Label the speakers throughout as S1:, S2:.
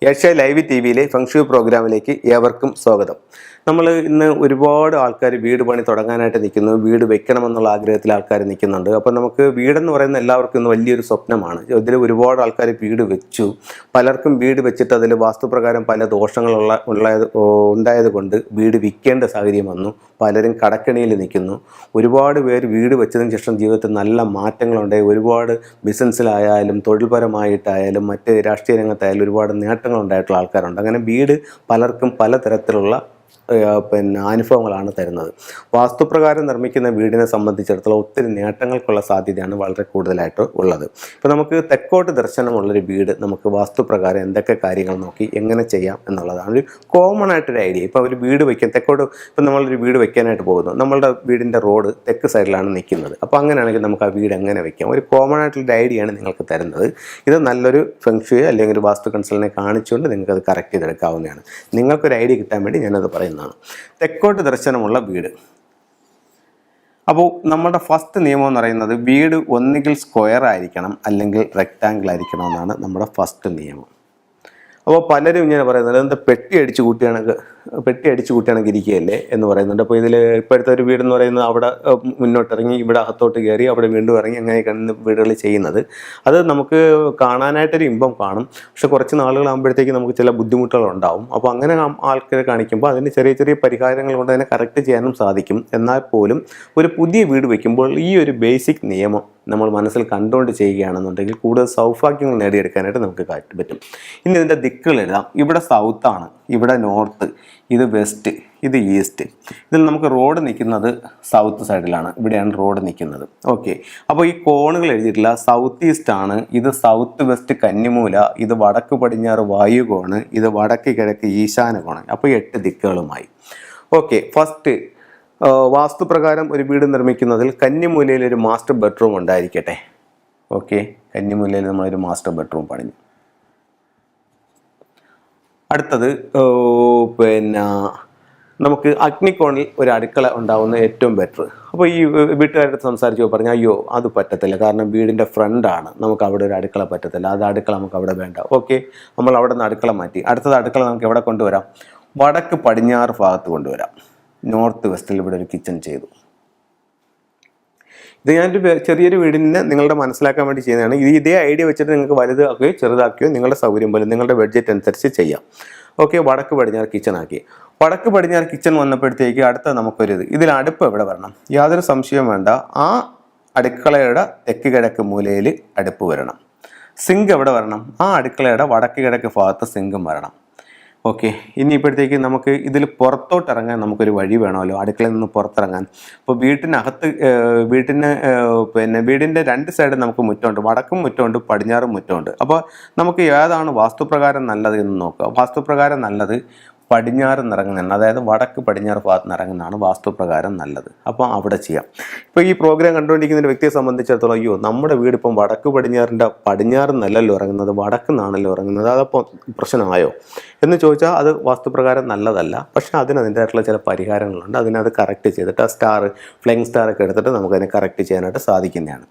S1: Asia live T വിയിലെ feng shui പ്രോഗ്രാമിലേക്ക് ഏവർക്കും സ്വാഗതം. നമ്മൾ ഇന്ന് ഒരുപാട് ആൾക്കാർ വീട് പണി തുടങ്ങാനായിട്ട് നിൽക്കുന്നു, വീട് വെക്കണമെന്നുള്ള ആഗ്രഹത്തിൽ ആൾക്കാർ നിൽക്കുന്നുണ്ട്. അപ്പോൾ നമുക്ക് വീടെന്ന് പറയുന്ന എല്ലാവർക്കും ഇന്ന് വലിയൊരു സ്വപ്നമാണ്. ഇതിൽ ഒരുപാട് ആൾക്കാർ വീട് വെച്ചു. പലർക്കും വീട് വെച്ചിട്ട് അതിൽ വാസ്തുപ്രകാരം പല ഉണ്ടായത് കൊണ്ട് വീട് വിൽക്കേണ്ട സാഹചര്യം വന്നു. പലരും കടക്കെണിയിൽ നിൽക്കുന്നു. ഒരുപാട് പേര് വീട് വെച്ചതിന് ശേഷം ജീവിതത്തിൽ നല്ല മാറ്റങ്ങളുണ്ടായി. ഒരുപാട് ബിസിനസ്സിലായാലും തൊഴിൽപരമായിട്ടായാലും മറ്റ് രാഷ്ട്രീയ രംഗത്തായാലും ഒരുപാട് നേട്ടങ്ങളുണ്ടായിട്ടുള്ള ആൾക്കാരുണ്ട്. അങ്ങനെ വീട് പലർക്കും പലതരത്തിലുള്ള അനുഭവങ്ങളാണ് തരുന്നത്. വാസ്തുപ്രകാരം നിർമ്മിക്കുന്ന വീടിനെ സംബന്ധിച്ചിടത്തോളം ഒത്തിരി നേട്ടങ്ങൾക്കുള്ള സാധ്യതയാണ് വളരെ കൂടുതലായിട്ട് ഉള്ളത്. ഇപ്പോൾ നമുക്ക് തെക്കോട്ട് ദർശനമുള്ളൊരു വീട് നമുക്ക് വാസ്തുപ്രകാരം എന്തൊക്കെ കാര്യങ്ങൾ നോക്കി എങ്ങനെ ചെയ്യാം എന്നുള്ളതാണ് ഒരു കോമൺ ആയിട്ടൊരു ഐഡിയ. ഇപ്പോൾ ഒരു വീട് വയ്ക്കാൻ തെക്കോട്ട് ഇപ്പം നമ്മളൊരു വീട് വയ്ക്കാനായിട്ട് പോകുന്നു, നമ്മളുടെ വീടിൻ്റെ റോഡ് തെക്ക് സൈഡിലാണ് നിൽക്കുന്നത്. അപ്പോൾ അങ്ങനെയാണെങ്കിൽ നമുക്ക് ആ വീട് എങ്ങനെ വയ്ക്കാം, ഒരു കോമൺ ആയിട്ടുള്ളൊരു ഐഡിയയാണ് നിങ്ങൾക്ക് തരുന്നത്. ഇത് നല്ലൊരു ഫെങ്ഷുയെ അല്ലെങ്കിൽ ഒരു വാസ്തു കൺസൾട്ടിനെ കാണിച്ചുകൊണ്ട് നിങ്ങൾക്കത് കറക്റ്റ് ചെയ്തെടുക്കാവുന്നതാണ്. നിങ്ങൾക്കൊരു ഐഡിയ കിട്ടാൻ വേണ്ടി ഞാനത് പറയുന്നത്. തെക്കോട്ട് ദർശനമുള്ള വീട്. അപ്പോൾ നമ്മുടെ ഫസ്റ്റ് നിയമം എന്ന് പറയുന്നത് വീട് ഒന്നുകിൽ സ്ക്വയർ ആയിരിക്കണം അല്ലെങ്കിൽ റെക്റ്റാങ്കിൾ ആയിരിക്കണം എന്നാണ് നമ്മുടെ ഫസ്റ്റ് നിയമം. അപ്പോൾ പലരും ഇങ്ങനെ പറയുന്നത് എന്താ പെട്ടി അടിച്ചു കൂട്ടിയാണെങ്കിൽ ഇരിക്കുകയല്ലേ എന്ന് പറയുന്നുണ്ട്. അപ്പോൾ ഇതിൽ ഇപ്പോഴത്തെ ഒരു വീടെന്ന് പറയുന്നത് അവിടെ മുന്നോട്ടിറങ്ങി ഇവിടെ അകത്തോട്ട് കയറി അവിടെ വീണ്ടും ഇറങ്ങി അങ്ങനെയൊക്കെയാണ് വീടുകൾ ചെയ്യുന്നത്. അത് നമുക്ക് കാണാനായിട്ടൊരു ഇമ്പം കാണും, പക്ഷെ കുറച്ച് നാളുകളാകുമ്പോഴത്തേക്ക് നമുക്ക് ചില ബുദ്ധിമുട്ടുകളുണ്ടാവും. അപ്പോൾ അങ്ങനെ ആൾക്കാരെ കാണിക്കുമ്പോൾ അതിന് ചെറിയ ചെറിയ പരിഹാരങ്ങൾ കൊണ്ട് അതിനെ കറക്റ്റ് ചെയ്യാനും സാധിക്കും. എന്നാൽ പോലും ഒരു പുതിയ വീട് വയ്ക്കുമ്പോൾ ഈ ഒരു ബേസിക് നിയമം നമ്മൾ മനസ്സിൽ കണ്ടുകൊണ്ട് ചെയ്യുകയാണെന്നുണ്ടെങ്കിൽ കൂടുതൽ സൗഭാഗ്യങ്ങൾ നേടിയെടുക്കാനായിട്ട് നമുക്ക് പറ്റും. ഇനി ഇതിൻ്റെ ദിക്കുകൾ എഴുതാം. ഇവിടെ സൗത്താണ്, ഇവിടെ നോർത്ത്, ഇത് വെസ്റ്റ്, ഇത് ഈസ്റ്റ്. ഇതിൽ നമുക്ക് റോഡ് നിൽക്കുന്നത് സൗത്ത് സൈഡിലാണ്, ഇവിടെയാണ് റോഡ് നിൽക്കുന്നത്. ഓക്കെ, അപ്പോൾ ഈ കോണുകൾ എഴുതിയിട്ടില്ല. സൗത്ത് ഈസ്റ്റ് ആണ്, ഇത് സൗത്ത് വെസ്റ്റ് കന്നിമൂല, ഇത് വടക്ക് പടിഞ്ഞാറ് വായുകോണ്, ഇത് വടക്ക് കിഴക്ക് ഈശാന കോണ്. അപ്പോൾ 8 ദിക്കുകളുമായി. ഓക്കെ, ഫസ്റ്റ് വാസ്തുപ്രകാരം ഒരു വീട് നിർമ്മിക്കുന്നതിൽ കന്നിമൂലയിൽ ഒരു മാസ്റ്റർ ബെഡ്റൂം ഉണ്ടായിരിക്കട്ടെ. ഓക്കെ, കന്നിമൂലയിൽ നമ്മളൊരു മാസ്റ്റർ ബെഡ്റൂം പണിഞ്ഞു. അടുത്തത് നമുക്ക് അഗ്നികോണിൽ ഒരു അടുക്കള ഉണ്ടാവുന്ന ഏറ്റവും ബെറ്റർ. അപ്പോൾ ഈ വീട്ടുകാരുടെ സംസാരിച്ച് പറഞ്ഞാൽ അയ്യോ അത് പറ്റത്തില്ല, കാരണം വീടിൻ്റെ ഫ്രണ്ടാണ്, നമുക്ക് അവിടെ ഒരു അടുക്കള പറ്റത്തില്ല, അത് അടുക്കള നമുക്ക് അവിടെ വേണ്ട. ഓക്കെ, നമ്മൾ അവിടെ നിന്ന് അടുക്കള മാറ്റി. അടുത്തത് അടുക്കള നമുക്ക് എവിടെ കൊണ്ടുവരാം? വടക്ക് പടിഞ്ഞാറ് ഭാഗത്ത് കൊണ്ടുവരാം. നോർത്ത് വെസ്റ്റിൽ ഇവിടെ ഒരു കിച്ചൺ ചെയ്തു. ഇത് ഞാനൊരു ചെറിയൊരു വീടിനെ നിങ്ങളുടെ മനസ്സിലാക്കാൻ വേണ്ടി ചെയ്യുന്നതാണ്. ഇതേ ഐഡിയ വെച്ചിട്ട് നിങ്ങൾക്ക് വലുതാക്കുകയോ ചെറുതാക്കുകയോ നിങ്ങളുടെ സൗകര്യം പോലെ നിങ്ങളുടെ ബഡ്ജറ്റ് അനുസരിച്ച് ചെയ്യാം. ഓക്കെ, വടക്ക് പടിഞ്ഞാറ് കിച്ചൺ ആക്കി. വടക്ക് പടിഞ്ഞാറ് കിച്ചൺ വന്നപ്പോഴത്തേക്ക് അടുത്ത നമുക്കൊരു ഇതിൽ അടുപ്പ് എവിടെ വരണം? യാതൊരു സംശയവും വേണ്ട, ആ അടുക്കളയുടെ തെക്ക് കിഴക്ക് മൂലയിൽ അടുപ്പ് വരണം. സിങ്ക് എവിടെ വരണം? ആ അടുക്കളയുടെ വടക്ക് കിഴക്ക് ഭാഗത്ത് സിങ്കും വരണം. ഓക്കെ, ഇനിയിപ്പോഴത്തേക്ക് നമുക്ക് ഇതിൽ പുറത്തോട്ട് ഇറങ്ങാൻ നമുക്കൊരു വഴി വേണമല്ലോ, അടുക്കളയിൽ നിന്ന് പുറത്തിറങ്ങാൻ. അപ്പോൾ വീട്ടിനകത്ത് വീടിൻ്റെ 2 സൈഡ് നമുക്ക് മുറ്റമുണ്ട്, വടക്കും മുറ്റമുണ്ട് പടിഞ്ഞാറും മുറ്റമുണ്ട്. അപ്പോൾ നമുക്ക് ഏതാണ് വാസ്തുപ്രകാരം നല്ലത് എന്ന് നോക്കുക. വാസ്തുപ്രകാരം നല്ലത് പടിഞ്ഞാറ് നിറങ്ങുന്നതാണ്, അതായത് വടക്ക് പടിഞ്ഞാറ് ഭാഗത്ത് നിറങ്ങുന്നതാണ് വാസ്തുപ്രകാരം നല്ലത്. അപ്പോൾ അവിടെ ചെയ്യാം. ഇപ്പോൾ ഈ പ്രോഗ്രാം കണ്ടുകൊണ്ടിരിക്കുന്ന ഒരു വ്യക്തിയെ സംബന്ധിച്ചിടത്തോളം അയ്യോ നമ്മുടെ വീട് ഇപ്പം വടക്ക് പടിഞ്ഞാറ് നല്ലല്ലോ ഇറങ്ങുന്നത്, വടക്ക് നിന്നാണല്ലോ ഇറങ്ങുന്നത്, അതപ്പോൾ പ്രശ്നമായോ എന്ന് ചോദിച്ചാൽ അത് വാസ്തുപ്രകാരം നല്ലതല്ല. പക്ഷേ അതിൻ്റെതായിട്ടുള്ള ചില പരിഹാരങ്ങളുണ്ട്. അതിനത് കറക്റ്റ് ചെയ്തിട്ട് ആ ഫ്ലൈങ് സ്റ്റാറൊക്കെ എടുത്തിട്ട് നമുക്കതിനെ കറക്റ്റ് ചെയ്യാനായിട്ട് സാധിക്കുന്നതാണ്.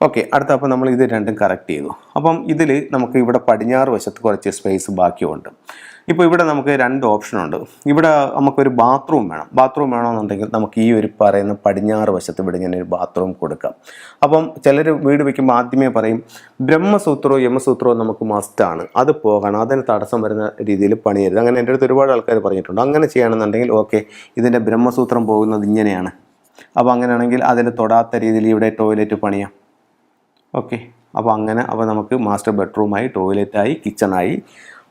S1: ഓക്കെ, അടുത്ത അപ്പോൾ നമ്മൾ ഇത് രണ്ടും കറക്റ്റ് ചെയ്തു. അപ്പം ഇതിൽ നമുക്ക് ഇവിടെ പടിഞ്ഞാറ് വശത്ത് കുറച്ച് സ്പേസ് ബാക്കിയുണ്ട്. ഇപ്പോൾ ഇവിടെ നമുക്ക് 2 ഓപ്ഷനുണ്ട്. ഇവിടെ നമുക്കൊരു ബാത്റൂം വേണമെന്നുണ്ടെങ്കിൽ നമുക്ക് ഈ ഒരു പറയുന്ന പടിഞ്ഞാറ് വശത്ത് ഇവിടെ ഇങ്ങനെ ഒരു ബാത്റൂം കൊടുക്കാം. അപ്പം ചിലർ വീട് വയ്ക്കുമ്പോൾ ആദ്യമേ പറയും ബ്രഹ്മസൂത്രമോ യമസൂത്രമോ നമുക്ക് മസ്റ്റാണ്, അത് പോകണം, അതിന് തടസ്സം വരുന്ന രീതിയിൽ പണിയരുത്. അങ്ങനെ എൻ്റെ അടുത്ത് ഒരുപാട് ആൾക്കാർ പറഞ്ഞിട്ടുണ്ട്. അങ്ങനെ ചെയ്യണമെന്നുണ്ടെങ്കിൽ ഓക്കെ, ഇതിൻ്റെ ബ്രഹ്മസൂത്രം പോകുന്നത് ഇങ്ങനെയാണ്. അപ്പോൾ അങ്ങനെയാണെങ്കിൽ അതിന് തൊടാത്ത രീതിയിൽ ഇവിടെ ടോയ്ലറ്റ് പണിയാം. ഓക്കെ, അപ്പോൾ നമുക്ക് മാസ്റ്റർ ബെഡ്റൂമായി, ടോയ്ലറ്റായി, കിച്ചണായി,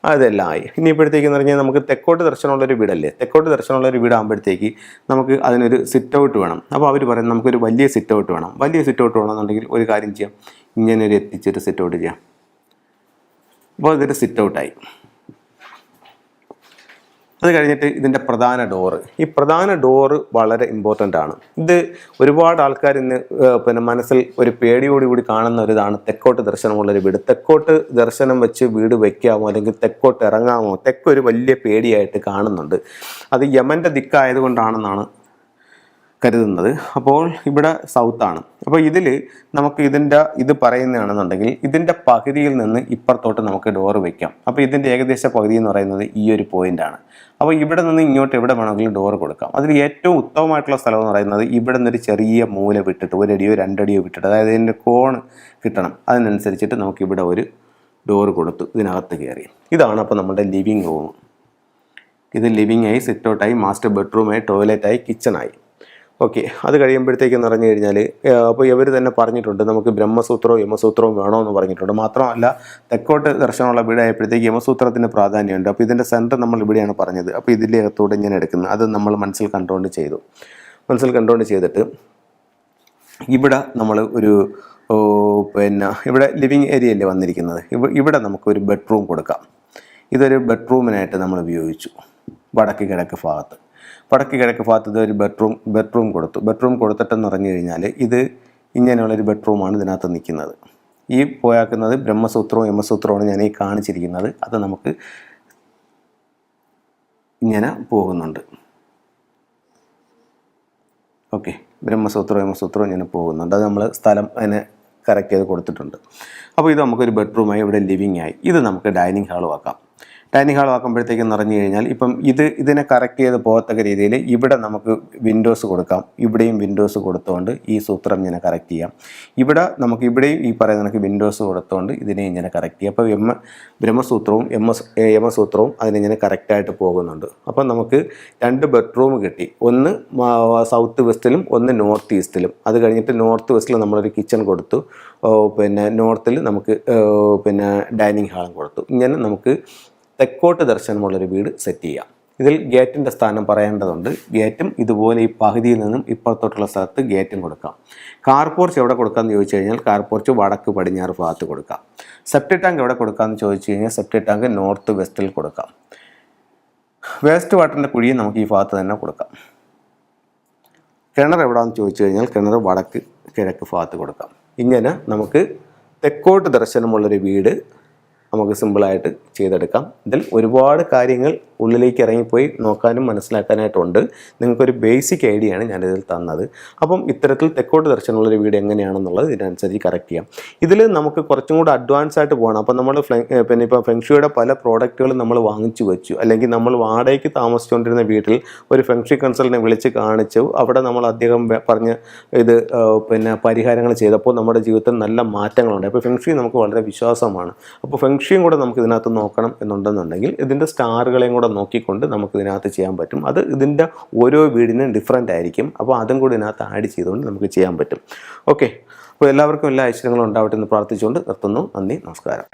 S1: അതെല്ലാം ആയി. ഇനിയിപ്പോഴത്തേക്കെന്ന് പറഞ്ഞാൽ നമുക്ക് തെക്കോട്ട് ദർശനമുള്ളൊരു വീടല്ലേ, തെക്കോട്ട് ദർശനമുള്ളൊരു വീടാകുമ്പോഴത്തേക്ക് നമുക്ക് അതിനൊരു സിറ്റ് ഔട്ട് വേണം. അപ്പോൾ അവർ പറയുന്നത് നമുക്കൊരു വലിയ സിറ്റ് ഔട്ട് വേണം. വേണമെന്നുണ്ടെങ്കിൽ ഒരു കാര്യം ചെയ്യാം, ഇങ്ങനെ ഒരു എത്തിച്ചൊരു സിറ്റ് ഔട്ട് ചെയ്യാം. അപ്പോൾ ഇതൊരു സിറ്റ് ഔട്ടായി. അത് കഴിഞ്ഞിട്ട് ഇതിൻ്റെ പ്രധാന ഡോറ്, ഈ പ്രധാന ഡോറ് വളരെ ഇമ്പോർട്ടൻ്റ് ആണ്. ഇത് ഒരുപാട് ആൾക്കാർ ഇന്ന് മനസ്സിൽ ഒരു പേടിയോടുകൂടി കാണുന്ന ഒരിതാണ് തെക്കോട്ട് ദർശനമുള്ളൊരു വീട്. തെക്കോട്ട് ദർശനം വെച്ച് വീട് വയ്ക്കാമോ അല്ലെങ്കിൽ തെക്കോട്ട് ഇറങ്ങാമോ, തെക്കൊരു വലിയ പേടിയായിട്ട് കാണുന്നുണ്ട്. അത് യമൻ്റെ ദിക്കായതുകൊണ്ടാണെന്നാണ് കരുതുന്നത്. അപ്പോൾ ഇവിടെ സൗത്താണ്. അപ്പോൾ ഇതിൽ നമുക്ക് ഇത് പറയുന്നതാണെന്നുണ്ടെങ്കിൽ ഇതിൻ്റെ പകുതിയിൽ നിന്ന് ഇപ്പുറത്തോട്ട് നമുക്ക് ഡോറ് വയ്ക്കാം. അപ്പോൾ ഇതിൻ്റെ ഏകദേശ പകുതി എന്ന് പറയുന്നത് ഈ ഒരു പോയിൻ്റാണ്. അപ്പോൾ ഇവിടെ നിന്ന് ഇങ്ങോട്ട് എവിടെ വേണമെങ്കിലും ഡോറ് കൊടുക്കാം. അതിൽ ഏറ്റവും ഉത്തമമായിട്ടുള്ള സ്ഥലം എന്ന് പറയുന്നത് ഇവിടെ നിന്നൊരു ചെറിയ മൂല വിട്ടിട്ട് 1 അടിയോ 2 അടിയോ വിട്ടിട്ട്, അതായത് ഇതിൻ്റെ കോൺ കിട്ടണം. അതിനനുസരിച്ചിട്ട് നമുക്കിവിടെ ഒരു ഡോറ് കൊടുത്തു ഇതിനകത്ത് കയറി. ഇതാണ് അപ്പോൾ നമ്മുടെ ലിവിങ് റൂം. ഇത് ലിവിങ് ആയി, സിറ്റ് ഔട്ടായി, മാസ്റ്റർ ബെഡ്റൂമായി, ടോയ്ലറ്റായി, കിച്ചണായി. ഓക്കെ, അത് കഴിയുമ്പോഴത്തേക്കെന്ന് പറഞ്ഞു കഴിഞ്ഞാൽ അപ്പോൾ ഇവർ തന്നെ പറഞ്ഞിട്ടുണ്ട് നമുക്ക് ബ്രഹ്മസൂത്രവും യമസൂത്രവും വേണമെന്ന് പറഞ്ഞിട്ടുണ്ട്. മാത്രമല്ല തെക്കോട്ട് ദർശനമുള്ള വീടായപ്പോഴത്തേക്ക് യമസൂത്രത്തിന് പ്രാധാന്യമുണ്ട്. അപ്പോൾ ഇതിൻ്റെ സെൻറ്റർ നമ്മൾ ഇവിടെയാണ് പറഞ്ഞത്. അപ്പോൾ ഇതിൻ്റെ അകത്തോടെ ഇങ്ങനെ എടുക്കുന്നത് അത് നമ്മൾ മനസ്സിൽ കണ്ടുകൊണ്ട് ചെയ്തിട്ട് ഇവിടെ നമ്മൾ ഒരു ഇവിടെ ലിവിങ് ഏരിയ അല്ലേ വന്നിരിക്കുന്നത്. ഇവിടെ നമുക്കൊരു ബെഡ്റൂം കൊടുക്കാം. ഇതൊരു ബെഡ്റൂമിനായിട്ട് നമ്മൾ ഉപയോഗിച്ചു. വടക്ക് കിഴക്ക് ഭാഗത്ത് ഇതൊരു ബെഡ്റൂം കൊടുത്തു. ബെഡ്റൂം കൊടുത്തിട്ടെന്ന് പറഞ്ഞു കഴിഞ്ഞാൽ ഇത് ഇങ്ങനെയുള്ളൊരു ബെഡ്റൂമാണ് ഇതിനകത്ത് നിൽക്കുന്നത്. ഈ പോയാക്കുന്നത് ബ്രഹ്മസൂത്രവും യമസൂത്രവുമാണ് ഞാൻ ഈ കാണിച്ചിരിക്കുന്നത്. അത് നമുക്ക് ഇങ്ങനെ പോകുന്നുണ്ട്. ഓക്കെ, ബ്രഹ്മസൂത്രവും യമസൂത്രവും ഇങ്ങനെ പോകുന്നുണ്ട്. അത് നമ്മൾ സ്ഥലം അതിനെ കറക്റ്റ് ചെയ്ത് കൊടുത്തിട്ടുണ്ട്. അപ്പോൾ ഇത് നമുക്കൊരു ബെഡ്റൂമായി, ഇവിടെ ലിവിങ് ആയി. ഇത് നമുക്ക് ഡൈനിങ് ഹാളും ആക്കാം. ഡൈനിങ് ഹാൾ ആക്കുമ്പോഴത്തേക്കെന്ന് പറഞ്ഞു കഴിഞ്ഞാൽ ഇപ്പം ഇതിനെ കറക്റ്റ് ചെയ്ത് പോകത്തക്ക രീതിയിൽ ഇവിടെ നമുക്ക് വിൻഡോസ് കൊടുക്കാം. ഇവിടെയും വിൻഡോസ് കൊടുത്തുകൊണ്ട് ഈ സൂത്രം ഇങ്ങനെ കറക്റ്റ് ചെയ്യാം. ഇവിടെയും ഈ പറയുന്ന കണക്ക് വിൻഡോസ് കൊടുത്തുകൊണ്ട് ഇതിനെ ഇങ്ങനെ കറക്റ്റ് ചെയ്യാം. അപ്പോൾ ബ്രഹ്മസൂത്രവും യമസൂത്രവും അതിനിങ്ങനെ കറക്റ്റായിട്ട് പോകുന്നുണ്ട്. അപ്പം നമുക്ക് 2 ബെഡ്റൂം കിട്ടി. ഒന്ന് സൗത്ത് വെസ്റ്റിലും ഒന്ന് നോർത്ത് ഈസ്റ്റിലും. അത് കഴിഞ്ഞിട്ട് നോർത്ത് വെസ്റ്റിൽ നമ്മളൊരു കിച്ചൺ കൊടുത്തു. നോർത്തിൽ നമുക്ക് ഡൈനിങ് ഹാളും കൊടുത്തു. ഇങ്ങനെ നമുക്ക് തെക്കോട്ട് ദർശനമുള്ളൊരു വീട് സെറ്റ് ചെയ്യാം. ഇതിൽ ഗേറ്റിൻ്റെ സ്ഥാനം പറയേണ്ടതുണ്ട്. ഗേറ്റും ഇതുപോലെ ഈ പകുതിയിൽ നിന്നും ഇപ്പുറത്തോട്ടുള്ള സ്ഥലത്ത് ഗേറ്റും കൊടുക്കാം. കാർ പോർച്ച് എവിടെ കൊടുക്കാമെന്ന് ചോദിച്ചു കഴിഞ്ഞാൽ കാർ പോർച്ച് വടക്ക് പടിഞ്ഞാറ് ഭാഗത്ത് കൊടുക്കാം. സെപ്റ്റി ടാങ്ക് എവിടെ കൊടുക്കാമെന്ന് ചോദിച്ചു കഴിഞ്ഞാൽ സെപ്റ്റി ടാങ്ക് നോർത്ത് വെസ്റ്റിൽ കൊടുക്കാം. വേസ്റ്റ് വാട്ടറിൻ്റെ കുഴിയും നമുക്ക് ഈ ഭാഗത്ത് തന്നെ കൊടുക്കാം. കിണർ എവിടെയാണെന്ന് ചോദിച്ചു കഴിഞ്ഞാൽ കിണർ വടക്ക് കിഴക്ക് ഭാഗത്ത് കൊടുക്കാം. ഇങ്ങനെ നമുക്ക് തെക്കോട്ട് ദർശനമുള്ളൊരു വീട് നമുക്ക് സിമ്പിളായിട്ട് ചെയ്തെടുക്കാം. ഇതിൽ ഒരുപാട് കാര്യങ്ങൾ ഉള്ളിലേക്ക് ഇറങ്ങിപ്പോയി നോക്കാനും മനസ്സിലാക്കാനായിട്ടുണ്ട്. നിങ്ങൾക്കൊരു ബേസിക് ഐഡിയ ആണ് ഞാനിതിൽ തന്നത്. അപ്പം ഇത്തരത്തിൽ തെക്കോട്ട് ദർശനമുള്ളൊരു വീട് എങ്ങനെയാണെന്നുള്ളത് ഇതിനനുസരിച്ച് കറക്റ്റ് ചെയ്യാം. ഇതിൽ നമുക്ക് കുറച്ചും കൂടെ അഡ്വാൻസ് ആയിട്ട് പോകണം. അപ്പം നമ്മൾ ഇപ്പോൾ ഫെങ്ഷുയുടെ പല പ്രോഡക്റ്റുകളും നമ്മൾ വാങ്ങിച്ചു വെച്ചു, അല്ലെങ്കിൽ നമ്മൾ വാടകയ്ക്ക് താമസിച്ചുകൊണ്ടിരുന്ന വീട്ടിൽ ഒരു ഫെങ്ഷി കൺസൾട്ടിനെ വിളിച്ച് കാണിച്ചു. അവിടെ നമ്മൾ അദ്ദേഹം പറഞ്ഞ് ഇത് പരിഹാരങ്ങൾ ചെയ്തപ്പോൾ നമ്മുടെ ജീവിതത്തിൽ നല്ല മാറ്റങ്ങളുണ്ട്. അപ്പോൾ ഫെങ്ഷി നമുക്ക് വളരെ വിശ്വാസമാണ്. അപ്പോൾ ഫെങ്ഷിയും കൂടെ നമുക്ക് ഇതിനകത്ത് നോക്കണം എന്നുണ്ടെന്നുണ്ടെങ്കിൽ ഇതിൻ്റെ സ്റ്റാറുകളെയും കൂടെ നോക്കിക്കൊണ്ട് നമുക്ക് ഇതിനകത്ത് ചെയ്യാൻ പറ്റും. അത് ഇതിൻ്റെ ഓരോ വീടിനും ഡിഫറൻ്റ് ആയിരിക്കും. അപ്പോൾ അതും കൂടി ഇതിനകത്ത് ആഡ് ചെയ്തുകൊണ്ട് നമുക്ക് ചെയ്യാൻ പറ്റും. ഓക്കെ, അപ്പോൾ എല്ലാവർക്കും എല്ലാ ഐശ്വര്യങ്ങളും ഉണ്ടാവട്ടെ എന്ന് പ്രാർത്ഥിച്ചുകൊണ്ട് നിർത്തുന്നു. നന്ദി, നമസ്കാരം.